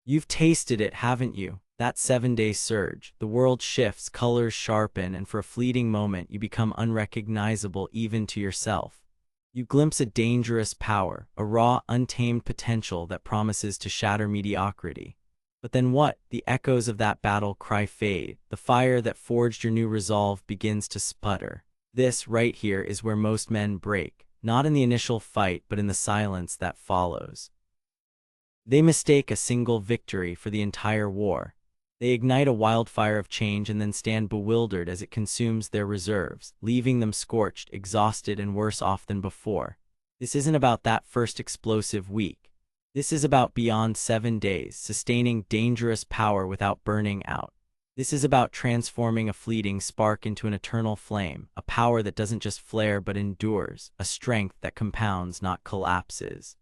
You've tasted it, haven't you? That 7-day surge. The world shifts, colors sharpen, and for a fleeting moment you become unrecognizable even to yourself. You glimpse a dangerous power, a raw, untamed potential that promises to shatter mediocrity. But then what? The echoes of that battle cry fade. The fire that forged your new resolve begins to sputter. This, right here, is where most men break, not in the initial fight, but in the silence that follows. They mistake a single victory for the entire war. They ignite a wildfire of change and then stand bewildered as it consumes their reserves, leaving them scorched, exhausted, and worse off than before. This isn't about that first explosive week. This is about beyond 7 days, sustaining dangerous power without burning out. This is about transforming a fleeting spark into an eternal flame, a power that doesn't just flare but endures, a strength that compounds, not collapses.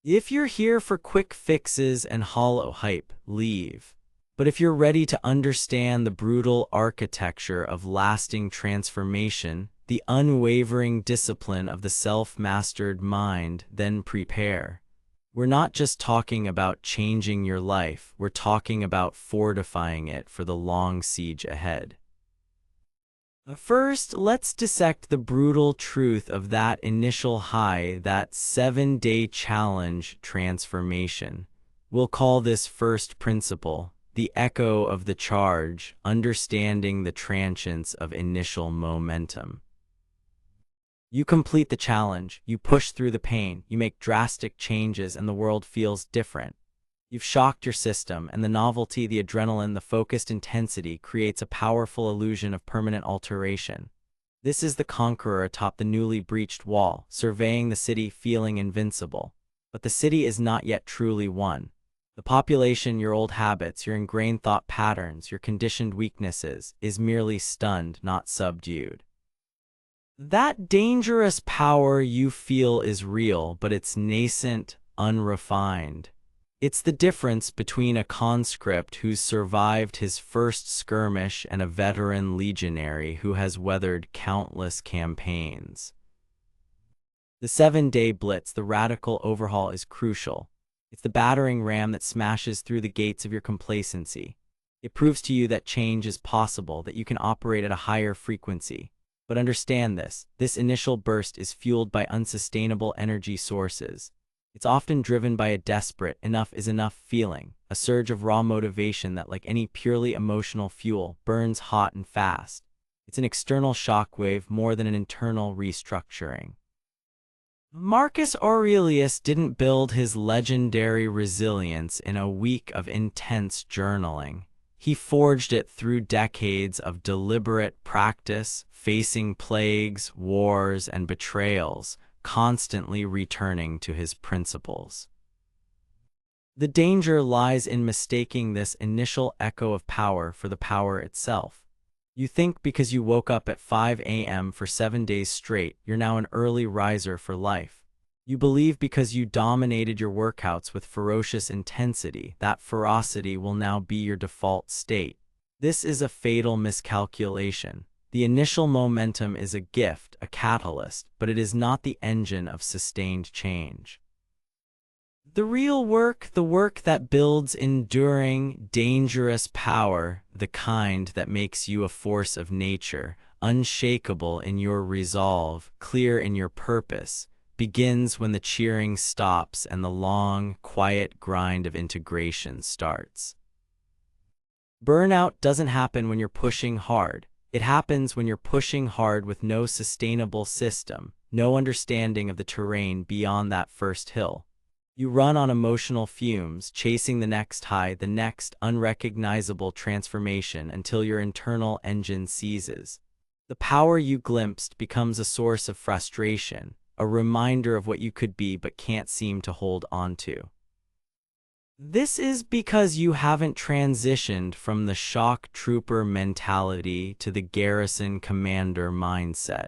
If you're here for quick fixes and hollow hype, leave. But if you're ready to understand the brutal architecture of lasting transformation, the unwavering discipline of the self-mastered mind, then prepare. We're not just talking about changing your life, we're talking about fortifying it for the long siege ahead. First, let's dissect the brutal truth of that initial high, that 7-day challenge transformation. We'll call this first principle, the echo of the charge, understanding the transience of initial momentum. You complete the challenge, you push through the pain, you make drastic changes, and the world feels different. You've shocked your system, and the novelty, the adrenaline, the focused intensity creates a powerful illusion of permanent alteration. This is the conqueror atop the newly breached wall, surveying the city, feeling invincible. But the city is not yet truly won. The population, your old habits, your ingrained thought patterns, your conditioned weaknesses, is merely stunned, not subdued. That dangerous power you feel is real, but it's nascent, unrefined. It's the difference between a conscript who's survived his first skirmish and a veteran legionary who has weathered countless campaigns. The 7-day blitz, the radical overhaul, is crucial. It's the battering ram that smashes through the gates of your complacency. It proves to you that change is possible, that you can operate at a higher frequency. But understand this initial burst is fueled by unsustainable energy sources. It's often driven by a desperate, enough is enough feeling, a surge of raw motivation that, like any purely emotional fuel, burns hot and fast. It's an external shockwave more than an internal restructuring. Marcus Aurelius didn't build his legendary resilience in a week of intense journaling. He forged it through decades of deliberate practice, facing plagues, wars, and betrayals, constantly returning to his principles. The danger lies in mistaking this initial echo of power for the power itself. You think because you woke up at 5 a.m. for 7 days straight, you're now an early riser for life. You believe because you dominated your workouts with ferocious intensity, that ferocity will now be your default state. This is a fatal miscalculation. The initial momentum is a gift, a catalyst, but it is not the engine of sustained change. The real work, the work that builds enduring, dangerous power, the kind that makes you a force of nature, unshakable in your resolve, clear in your purpose, begins when the cheering stops and the long, quiet grind of integration starts. Burnout doesn't happen when you're pushing hard. It happens when you're pushing hard with no sustainable system, no understanding of the terrain beyond that first hill. You run on emotional fumes, chasing the next high, the next unrecognizable transformation until your internal engine seizes. The power you glimpsed becomes a source of frustration, a reminder of what you could be but can't seem to hold on to. This is because you haven't transitioned from the shock trooper mentality to the garrison commander mindset.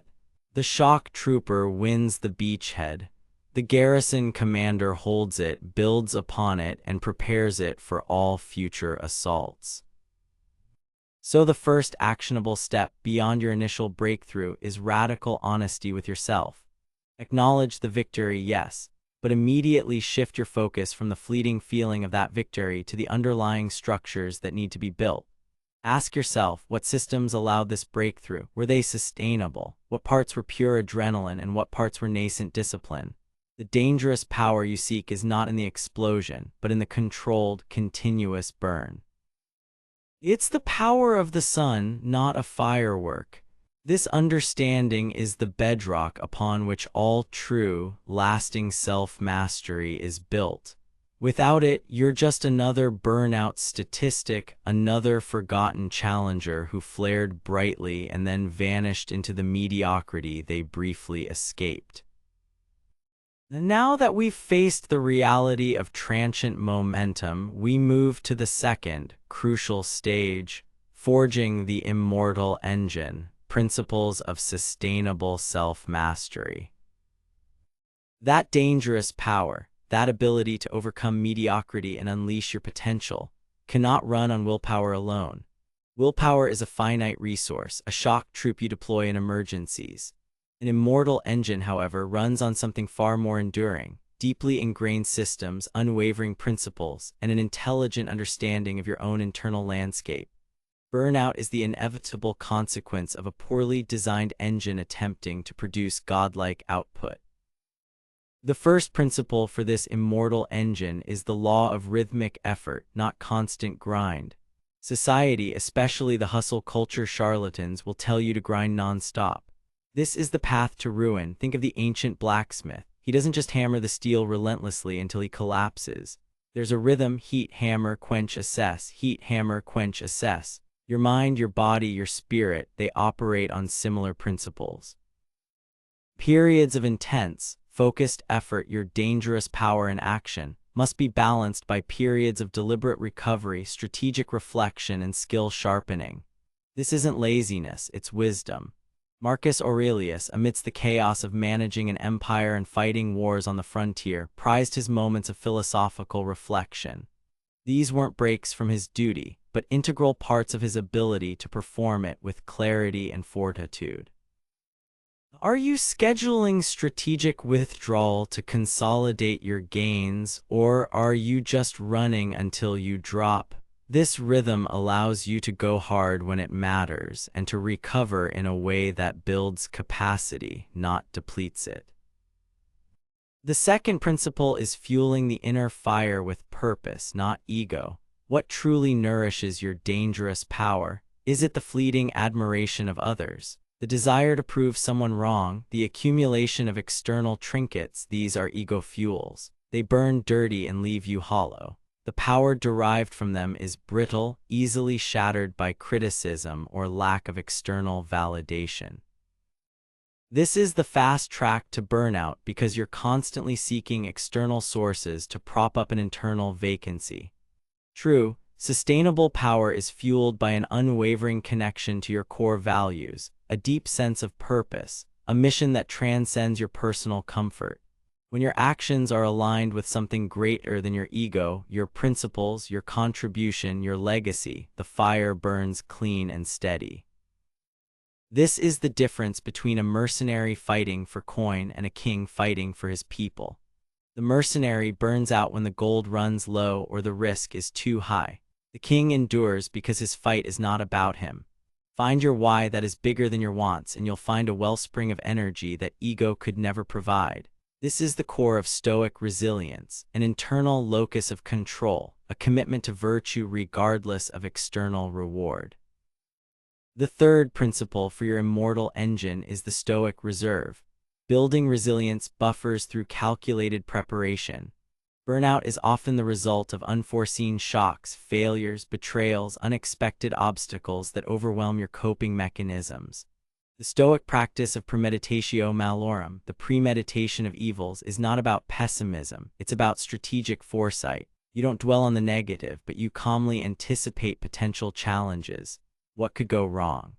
The shock trooper wins the beachhead. The garrison commander holds it, builds upon it, and prepares it for all future assaults. So the first actionable step beyond your initial breakthrough is radical honesty with yourself. Acknowledge the victory, yes, but immediately shift your focus from the fleeting feeling of that victory to the underlying structures that need to be built. Ask yourself, what systems allowed this breakthrough? Were they sustainable? What parts were pure adrenaline and what parts were nascent discipline? The dangerous power you seek is not in the explosion, but in the controlled, continuous burn. It's the power of the sun, not a firework. This understanding is the bedrock upon which all true, lasting self-mastery is built. Without it, you're just another burnout statistic, another forgotten challenger who flared brightly and then vanished into the mediocrity they briefly escaped. Now that we've faced the reality of transient momentum, we move to the second, crucial stage, forging the immortal engine, principles of sustainable self-mastery. That dangerous power, that ability to overcome mediocrity and unleash your potential, cannot run on willpower alone. Willpower is a finite resource, a shock troop you deploy in emergencies. An immortal engine, however, runs on something far more enduring, deeply ingrained systems, unwavering principles, and an intelligent understanding of your own internal landscape. Burnout is the inevitable consequence of a poorly designed engine attempting to produce godlike output. The first principle for this immortal engine is the law of rhythmic effort, not constant grind. Society, especially the hustle culture charlatans, will tell you to grind non-stop. This is the path to ruin. Think of the ancient blacksmith. He doesn't just hammer the steel relentlessly until he collapses. There's a rhythm: heat, hammer, quench, assess. Heat, hammer, quench, assess. Your mind, your body, your spirit, they operate on similar principles. Periods of intense, focused effort, your dangerous power in action, must be balanced by periods of deliberate recovery, strategic reflection, and skill sharpening. This isn't laziness, it's wisdom. Marcus Aurelius, amidst the chaos of managing an empire and fighting wars on the frontier, prized his moments of philosophical reflection. These weren't breaks from his duty, but integral parts of his ability to perform it with clarity and fortitude. Are you scheduling strategic withdrawal to consolidate your gains, or are you just running until you drop? This rhythm allows you to go hard when it matters and to recover in a way that builds capacity, not depletes it. The second principle is fueling the inner fire with purpose, not ego. What truly nourishes your dangerous power? Is it the fleeting admiration of others? The desire to prove someone wrong, the accumulation of external trinkets? These are ego fuels. They burn dirty and leave you hollow. The power derived from them is brittle, easily shattered by criticism or lack of external validation. This is the fast track to burnout because you're constantly seeking external sources to prop up an internal vacancy. True, sustainable power is fueled by an unwavering connection to your core values, a deep sense of purpose, a mission that transcends your personal comfort. When your actions are aligned with something greater than your ego, your principles, your contribution, your legacy, the fire burns clean and steady. This is the difference between a mercenary fighting for coin and a king fighting for his people. The mercenary burns out when the gold runs low or the risk is too high. The king endures because his fight is not about him. Find your why that is bigger than your wants, and you'll find a wellspring of energy that ego could never provide. This is the core of Stoic resilience, an internal locus of control, a commitment to virtue regardless of external reward. The third principle for your immortal engine is the Stoic reserve, building resilience buffers through calculated preparation. Burnout is often the result of unforeseen shocks, failures, betrayals, unexpected obstacles that overwhelm your coping mechanisms. The Stoic practice of premeditatio malorum, the premeditation of evils, is not about pessimism, it's about strategic foresight. You don't dwell on the negative, but you calmly anticipate potential challenges. What could go wrong?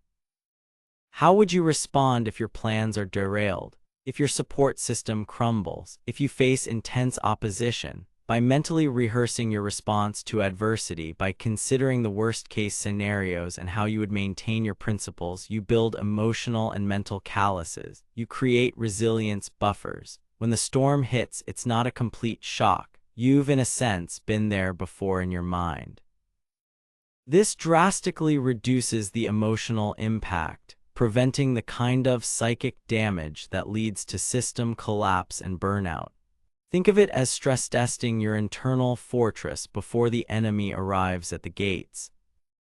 How would you respond if your plans are derailed? If your support system crumbles? If you face intense opposition? By mentally rehearsing your response to adversity, by considering the worst-case scenarios and how you would maintain your principles, you build emotional and mental calluses. You create resilience buffers. When the storm hits, it's not a complete shock. You've, in a sense, been there before in your mind. This drastically reduces the emotional impact, preventing the kind of psychic damage that leads to system collapse and burnout. Think of it as stress testing your internal fortress before the enemy arrives at the gates.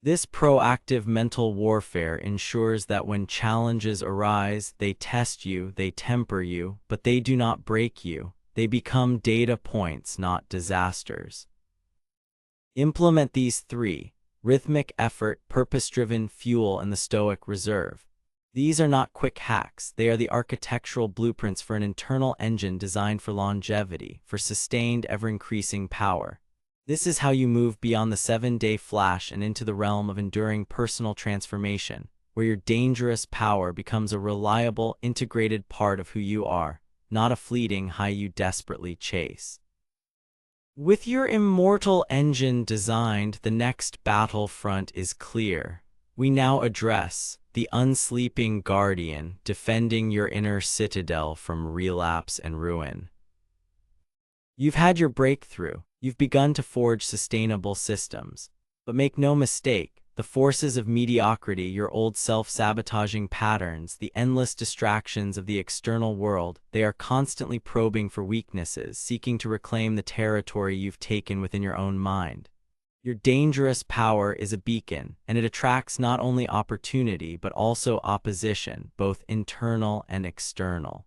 This proactive mental warfare ensures that when challenges arise, they test you, they temper you, but they do not break you. They become data points, not disasters. Implement these three: rhythmic effort, purpose-driven fuel, and the Stoic reserve. These are not quick hacks. They are the architectural blueprints for an internal engine designed for longevity, for sustained, ever-increasing power. This is how you move beyond the 7-day flash and into the realm of enduring personal transformation, where your dangerous power becomes a reliable, integrated part of who you are, not a fleeting high you desperately chase. With your immortal engine designed, the next battlefront is clear. We now address the unsleeping guardian, defending your inner citadel from relapse and ruin. You've had your breakthrough. You've begun to forge sustainable systems. But make no mistake, the forces of mediocrity, your old self-sabotaging patterns, the endless distractions of the external world, they are constantly probing for weaknesses, seeking to reclaim the territory you've taken within your own mind. Your dangerous power is a beacon, and it attracts not only opportunity but also opposition, both internal and external.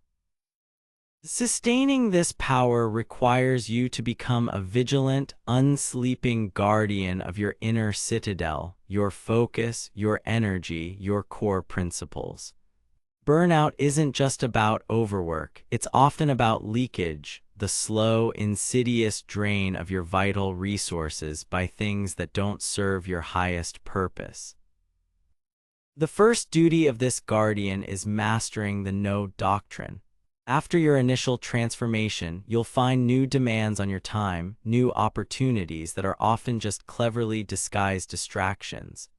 Sustaining this power requires you to become a vigilant, unsleeping guardian of your inner citadel, your focus, your energy, your core principles. Burnout isn't just about overwork, it's often about leakage, the slow, insidious drain of your vital resources by things that don't serve your highest purpose. The first duty of this guardian is mastering the no doctrine. After your initial transformation, you'll find new demands on your time, new opportunities that are often just cleverly disguised distractions.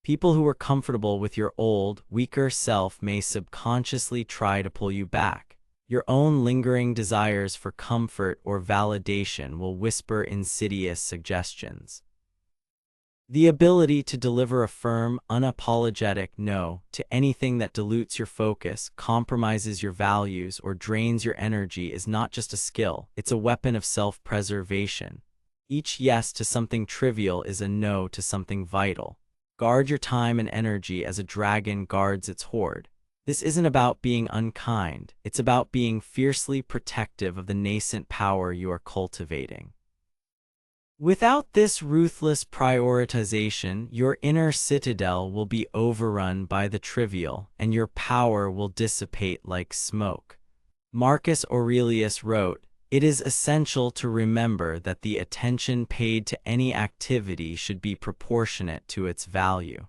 People who are comfortable with your old, weaker self may subconsciously try to pull you back. Your own lingering desires for comfort or validation will whisper insidious suggestions. The ability to deliver a firm, unapologetic no to anything that dilutes your focus, compromises your values, or drains your energy is not just a skill, it's a weapon of self-preservation. Each yes to something trivial is a no to something vital. Guard your time and energy as a dragon guards its hoard. This isn't about being unkind, it's about being fiercely protective of the nascent power you are cultivating. Without this ruthless prioritization, your inner citadel will be overrun by the trivial, and your power will dissipate like smoke. Marcus Aurelius wrote, "It is essential to remember that the attention paid to any activity should be proportionate to its value."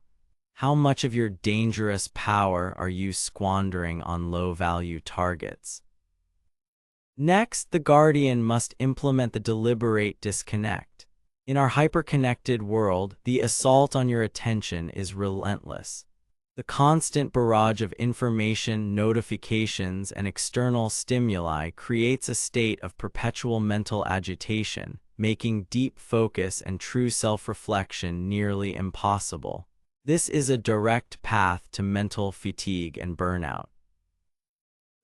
How much of your dangerous power are you squandering on low-value targets? Next, the guardian must implement the deliberate disconnect. In our hyper-connected world, the assault on your attention is relentless. The constant barrage of information, notifications, and external stimuli creates a state of perpetual mental agitation, making deep focus and true self-reflection nearly impossible. This is a direct path to mental fatigue and burnout.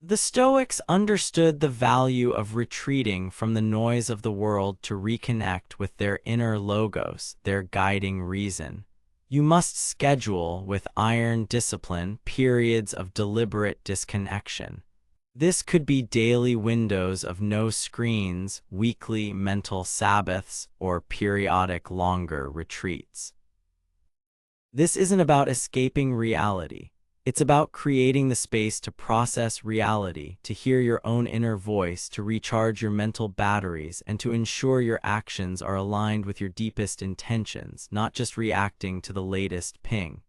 The Stoics understood the value of retreating from the noise of the world to reconnect with their inner logos, their guiding reason. You must schedule with iron discipline periods of deliberate disconnection. This could be daily windows of no screens, weekly mental Sabbaths, or periodic longer retreats. This isn't about escaping reality. It's about creating the space to process reality, to hear your own inner voice, to recharge your mental batteries, and to ensure your actions are aligned with your deepest intentions, not just reacting to the latest ping.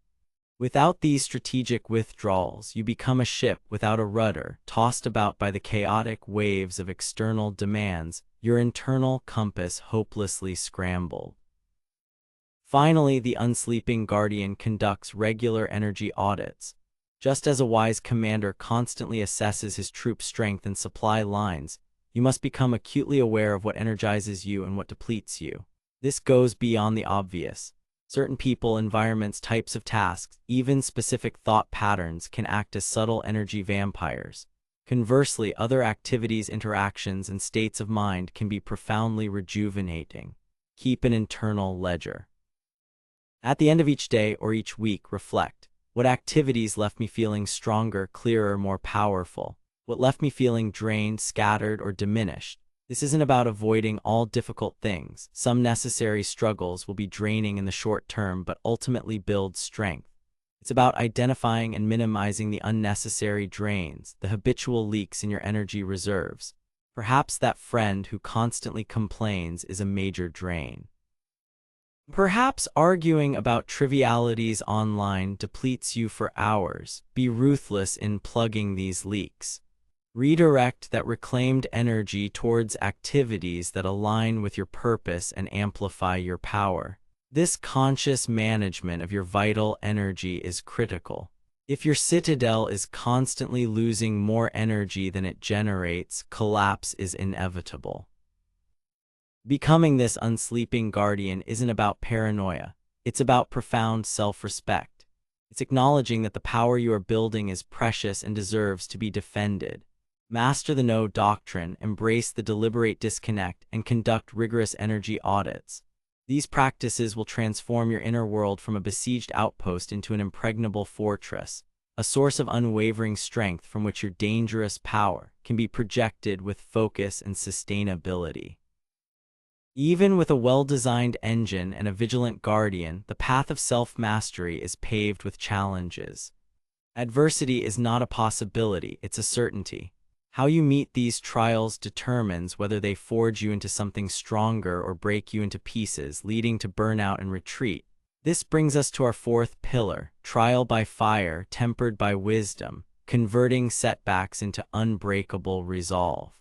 Without these strategic withdrawals, you become a ship without a rudder, tossed about by the chaotic waves of external demands, your internal compass hopelessly scrambled. Finally, the unsleeping guardian conducts regular energy audits. Just as a wise commander constantly assesses his troops' strength and supply lines, you must become acutely aware of what energizes you and what depletes you. This goes beyond the obvious. Certain people, environments, types of tasks, even specific thought patterns can act as subtle energy vampires. Conversely, other activities, interactions, and states of mind can be profoundly rejuvenating. Keep an internal ledger. At the end of each day or each week, reflect. What activities left me feeling stronger, clearer, more powerful? What left me feeling drained, scattered, or diminished? This isn't about avoiding all difficult things. Some necessary struggles will be draining in the short term, but ultimately build strength. It's about identifying and minimizing the unnecessary drains, the habitual leaks in your energy reserves. Perhaps that friend who constantly complains is a major drain. Perhaps arguing about trivialities online depletes you for hours. Be ruthless in plugging these leaks. Redirect that reclaimed energy towards activities that align with your purpose and amplify your power. This conscious management of your vital energy is critical. If your citadel is constantly losing more energy than it generates, collapse is inevitable. Becoming this unsleeping guardian isn't about paranoia. It's about profound self-respect. It's acknowledging that the power you are building is precious and deserves to be defended. Master the no doctrine, embrace the deliberate disconnect, and conduct rigorous energy audits. These practices will transform your inner world from a besieged outpost into an impregnable fortress, a source of unwavering strength from which your dangerous power can be projected with focus and sustainability. Even with a well-designed engine and a vigilant guardian, the path of self-mastery is paved with challenges. Adversity is not a possibility, it's a certainty. How you meet these trials determines whether they forge you into something stronger or break you into pieces, leading to burnout and retreat. This brings us to our fourth pillar, trial by fire, tempered by wisdom, converting setbacks into unbreakable resolve.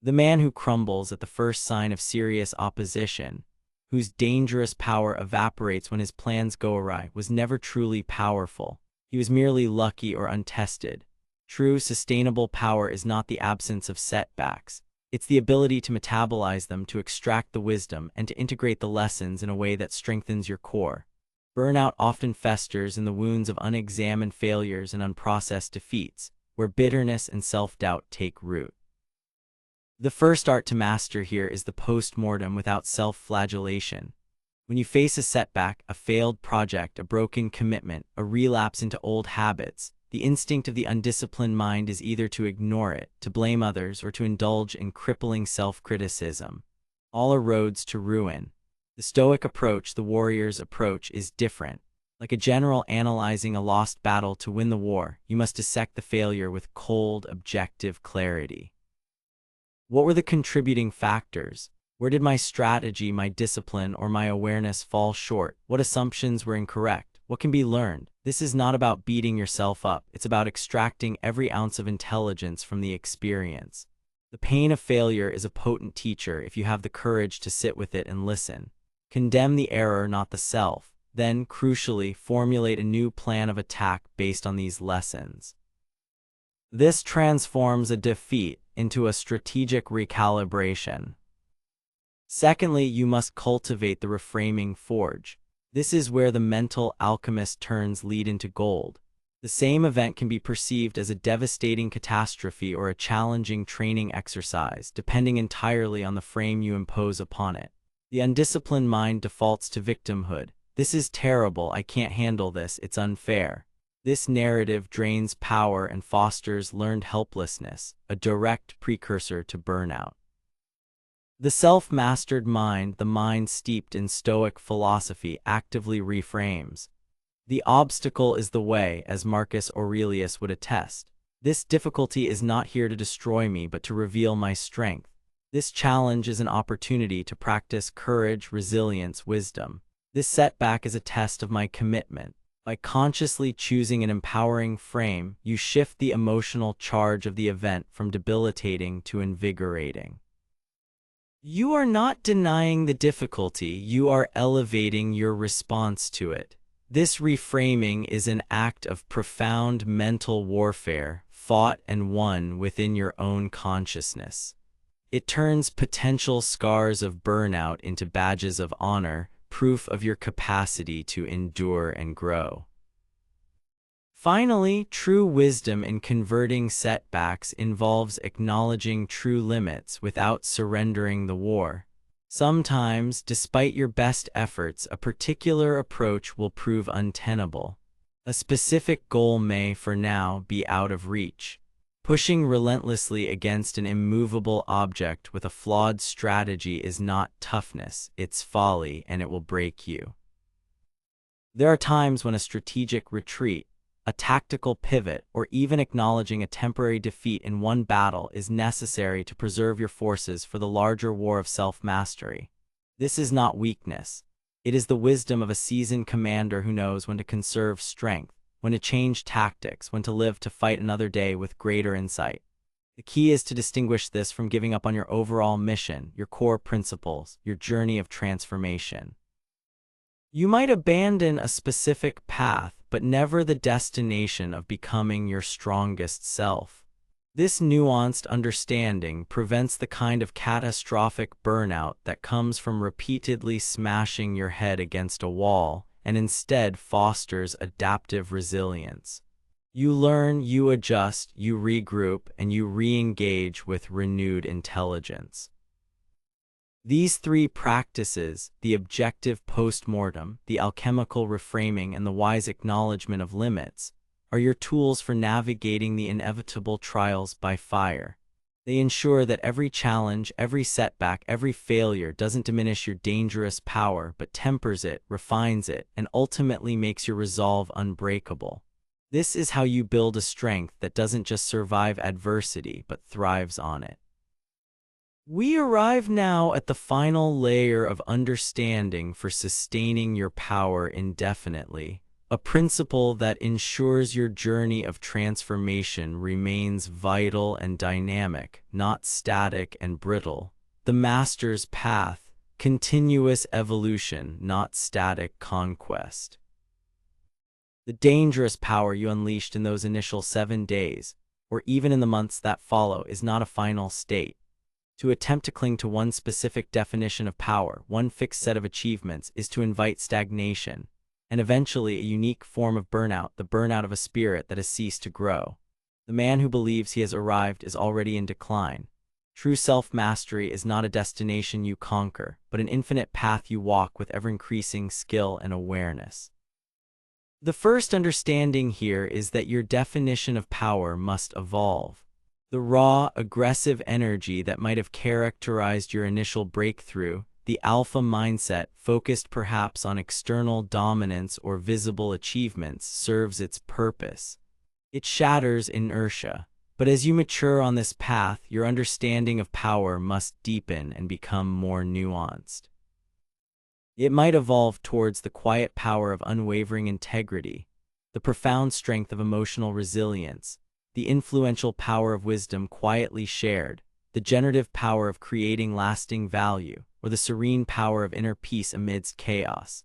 The man who crumbles at the first sign of serious opposition, whose dangerous power evaporates when his plans go awry, was never truly powerful. He was merely lucky or untested. True, sustainable power is not the absence of setbacks. It's the ability to metabolize them, to extract the wisdom, and to integrate the lessons in a way that strengthens your core. Burnout often festers in the wounds of unexamined failures and unprocessed defeats, where bitterness and self-doubt take root. The first art to master here is the post-mortem without self-flagellation. When you face a setback, a failed project, a broken commitment, a relapse into old habits, the instinct of the undisciplined mind is either to ignore it, to blame others, or to indulge in crippling self-criticism. All are roads to ruin. The Stoic approach, the warrior's approach, is different. Like a general analyzing a lost battle to win the war, you must dissect the failure with cold, objective clarity. What were the contributing factors? Where did my strategy, my discipline, or my awareness fall short? What assumptions were incorrect? What can be learned? This is not about beating yourself up. It's about extracting every ounce of intelligence from the experience. The pain of failure is a potent teacher if you have the courage to sit with it and listen. Condemn the error, not the self. Then, crucially, formulate a new plan of attack based on these lessons. This transforms a defeat into a strategic recalibration. Secondly, you must cultivate the reframing forge. This is where the mental alchemist turns lead into gold. The same event can be perceived as a devastating catastrophe or a challenging training exercise, depending entirely on the frame you impose upon it. The undisciplined mind defaults to victimhood. This is terrible, I can't handle this, it's unfair. This narrative drains power and fosters learned helplessness, a direct precursor to burnout. The self-mastered mind, the mind steeped in Stoic philosophy, actively reframes. The obstacle is the way, as Marcus Aurelius would attest. This difficulty is not here to destroy me, but to reveal my strength. This challenge is an opportunity to practice courage, resilience, wisdom. This setback is a test of my commitment. By consciously choosing an empowering frame, you shift the emotional charge of the event from debilitating to invigorating. You are not denying the difficulty, you are elevating your response to it. This reframing is an act of profound mental warfare, fought and won within your own consciousness. It turns potential scars of burnout into badges of honor, proof of your capacity to endure and grow. Finally, true wisdom in converting setbacks involves acknowledging true limits without surrendering the war. Sometimes, despite your best efforts, a particular approach will prove untenable. A specific goal may, for now, be out of reach. Pushing relentlessly against an immovable object with a flawed strategy is not toughness, it's folly, and it will break you. There are times when a strategic retreat, a tactical pivot, or even acknowledging a temporary defeat in one battle is necessary to preserve your forces for the larger war of self-mastery. This is not weakness. It is the wisdom of a seasoned commander who knows when to conserve strength, when to change tactics, when to live to fight another day with greater insight. The key is to distinguish this from giving up on your overall mission, your core principles, your journey of transformation. You might abandon a specific path, but never the destination of becoming your strongest self. This nuanced understanding prevents the kind of catastrophic burnout that comes from repeatedly smashing your head against a wall, and instead fosters adaptive resilience. You learn, you adjust, you regroup, and you re-engage with renewed intelligence. These three practices, the objective postmortem, the alchemical reframing, and the wise acknowledgement of limits, are your tools for navigating the inevitable trials by fire. They ensure that every challenge, every setback, every failure doesn't diminish your dangerous power, but tempers it, refines it, and ultimately makes your resolve unbreakable. This is how you build a strength that doesn't just survive adversity, but thrives on it. We arrive now at the final layer of understanding for sustaining your power indefinitely, a principle that ensures your journey of transformation remains vital and dynamic, not static and brittle. The master's path, continuous evolution, not static conquest. The dangerous power you unleashed in those initial 7 days, or even in the months that follow, is not a final state. To attempt to cling to one specific definition of power, one fixed set of achievements, is to invite stagnation, and eventually a unique form of burnout, the burnout of a spirit that has ceased to grow. The man who believes he has arrived is already in decline. True self-mastery is not a destination you conquer, but an infinite path you walk with ever-increasing skill and awareness. The first understanding here is that your definition of power must evolve. The raw, aggressive energy that might have characterized your initial breakthrough, the alpha mindset focused perhaps on external dominance or visible achievements, serves its purpose. It shatters inertia. But as you mature on this path, your understanding of power must deepen and become more nuanced. It might evolve towards the quiet power of unwavering integrity, the profound strength of emotional resilience, the influential power of wisdom quietly shared, the generative power of creating lasting value, or the serene power of inner peace amidst chaos.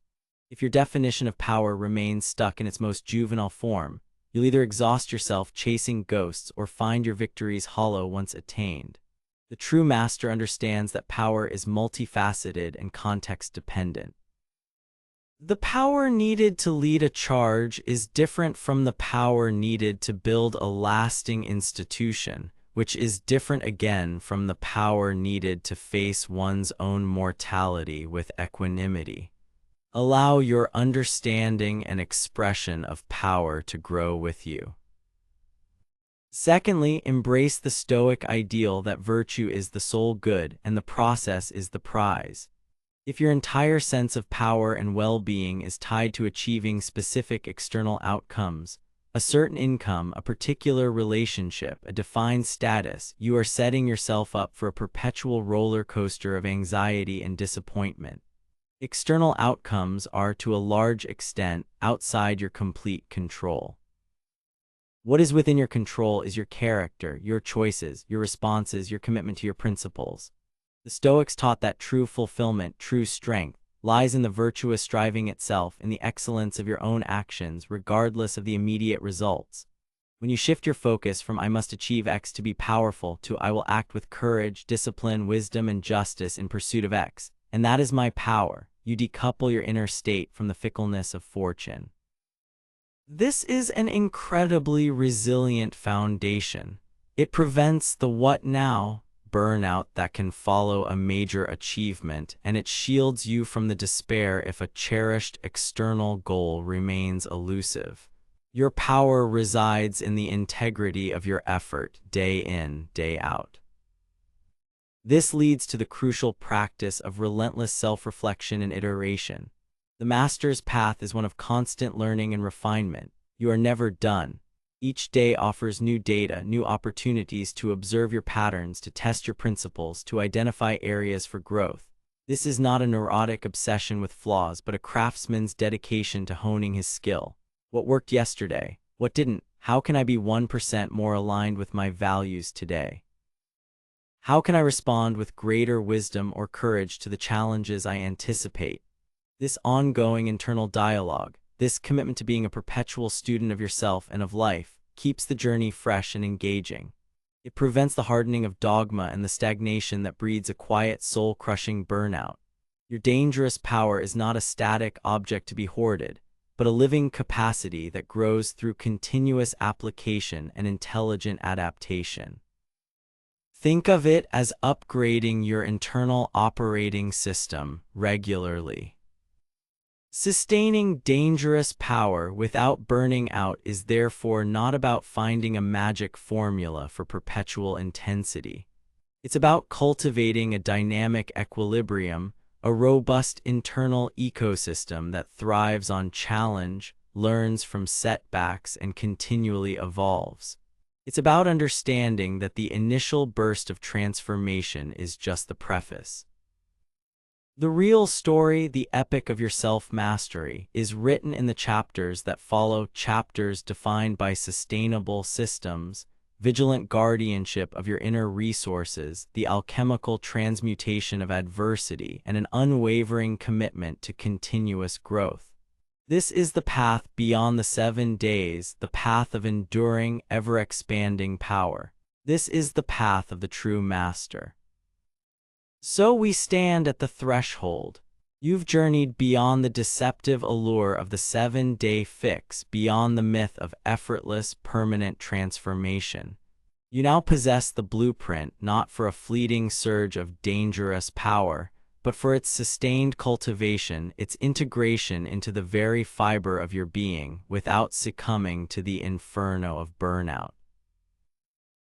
If your definition of power remains stuck in its most juvenile form, you'll either exhaust yourself chasing ghosts or find your victories hollow once attained. The true master understands that power is multifaceted and context-dependent. The power needed to lead a charge is different from the power needed to build a lasting institution, which is different again from the power needed to face one's own mortality with equanimity. Allow your understanding and expression of power to grow with you. Secondly, embrace the Stoic ideal that virtue is the sole good and the process is the prize. If your entire sense of power and well-being is tied to achieving specific external outcomes, a certain income, a particular relationship, a defined status, you are setting yourself up for a perpetual roller coaster of anxiety and disappointment. External outcomes are, to a large extent, outside your complete control. What is within your control is your character, your choices, your responses, your commitment to your principles. The Stoics taught that true fulfillment, true strength, lies in the virtuous striving itself, in the excellence of your own actions, regardless of the immediate results. When you shift your focus from "I must achieve X" to be powerful to "I will act with courage, discipline, wisdom, and justice in pursuit of X, and that is my power," you decouple your inner state from the fickleness of fortune. This is an incredibly resilient foundation. It prevents the "what now" burnout that can follow a major achievement, and it shields you from the despair if a cherished external goal remains elusive. Your power resides in the integrity of your effort, day in, day out. This leads to the crucial practice of relentless self-reflection and iteration. The master's path is one of constant learning and refinement. You are never done. Each day offers new data, new opportunities to observe your patterns, to test your principles, to identify areas for growth. This is not a neurotic obsession with flaws, but a craftsman's dedication to honing his skill. What worked yesterday? What didn't? How can I be 1% more aligned with my values today? How can I respond with greater wisdom or courage to the challenges I anticipate? This ongoing internal dialogue, this commitment to being a perpetual student of yourself and of life, keeps the journey fresh and engaging. It prevents the hardening of dogma and the stagnation that breeds a quiet, soul-crushing burnout. Your dangerous power is not a static object to be hoarded, but a living capacity that grows through continuous application and intelligent adaptation. Think of it as upgrading your internal operating system regularly. Sustaining dangerous power without burning out is therefore not about finding a magic formula for perpetual intensity. It's about cultivating a dynamic equilibrium, a robust internal ecosystem that thrives on challenge, learns from setbacks, and continually evolves. It's about understanding that the initial burst of transformation is just the preface. The real story, the epic of your self-mastery, is written in the chapters that follow, chapters defined by sustainable systems, vigilant guardianship of your inner resources, the alchemical transmutation of adversity, and an unwavering commitment to continuous growth. This is the path beyond the 7 days, the path of enduring, ever-expanding power. This is the path of the true master. So we stand at the threshold. You've journeyed beyond the deceptive allure of the 7-day fix, beyond the myth of effortless, permanent transformation. You now possess the blueprint, not for a fleeting surge of dangerous power, but for its sustained cultivation, its integration into the very fiber of your being, without succumbing to the inferno of burnout.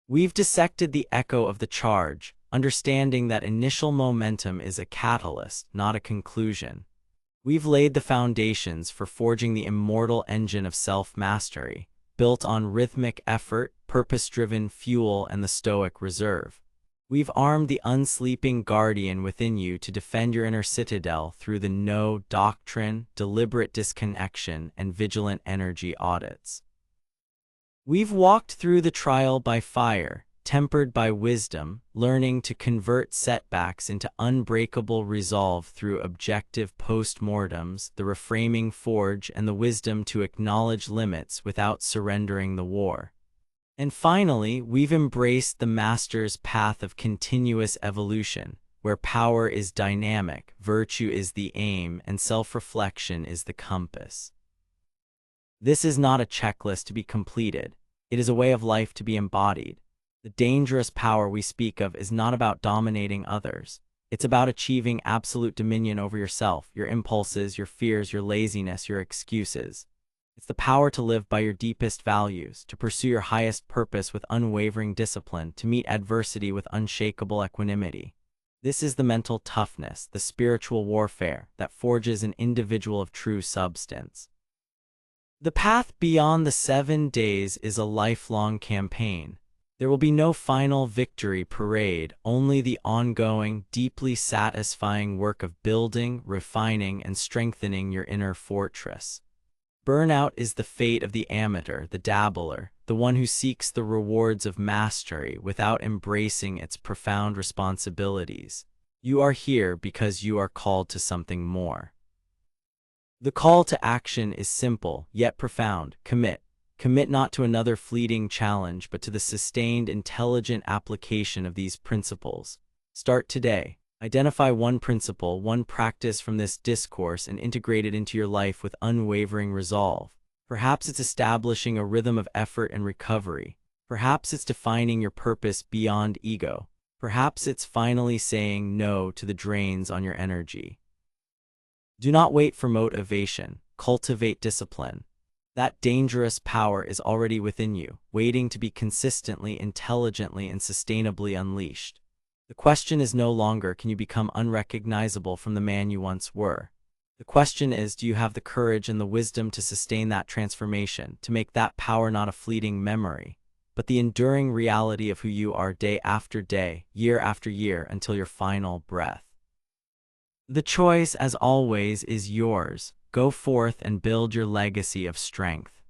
We've dissected the echo of the charge, understanding that initial momentum is a catalyst, not a conclusion. We've laid the foundations for forging the immortal engine of self-mastery, built on rhythmic effort, purpose-driven fuel, and the Stoic reserve. We've armed the unsleeping guardian within you to defend your inner citadel through the no doctrine, deliberate disconnection, and vigilant energy audits. We've walked through the trial by fire, tempered by wisdom, learning to convert setbacks into unbreakable resolve through objective postmortems, the reframing forge, and the wisdom to acknowledge limits without surrendering the war. And finally, we've embraced the master's path of continuous evolution, where power is dynamic, virtue is the aim, and self-reflection is the compass. This is not a checklist to be completed. It is a way of life to be embodied. The dangerous power we speak of is not about dominating others. It's about achieving absolute dominion over yourself, your impulses, your fears, your laziness, your excuses. It's the power to live by your deepest values, to pursue your highest purpose with unwavering discipline, to meet adversity with unshakable equanimity. This is the mental toughness, the spiritual warfare that forges an individual of true substance. The path beyond the 7 days is a lifelong campaign. There will be no final victory parade, only the ongoing, deeply satisfying work of building, refining, and strengthening your inner fortress. Burnout is the fate of the amateur, the dabbler, the one who seeks the rewards of mastery without embracing its profound responsibilities. You are here because you are called to something more. The call to action is simple, yet profound. Commit. Commit not to another fleeting challenge, but to the sustained, intelligent application of these principles. Start today. Identify one principle, one practice from this discourse, and integrate it into your life with unwavering resolve. Perhaps it's establishing a rhythm of effort and recovery. Perhaps it's defining your purpose beyond ego. Perhaps it's finally saying no to the drains on your energy. Do not wait for motivation. Cultivate discipline. That dangerous power is already within you, waiting to be consistently, intelligently, and sustainably unleashed. The question is no longer, can you become unrecognizable from the man you once were? The question is, do you have the courage and the wisdom to sustain that transformation, to make that power not a fleeting memory, but the enduring reality of who you are day after day, year after year, until your final breath? The choice, as always, is yours. Go forth and build your legacy of strength.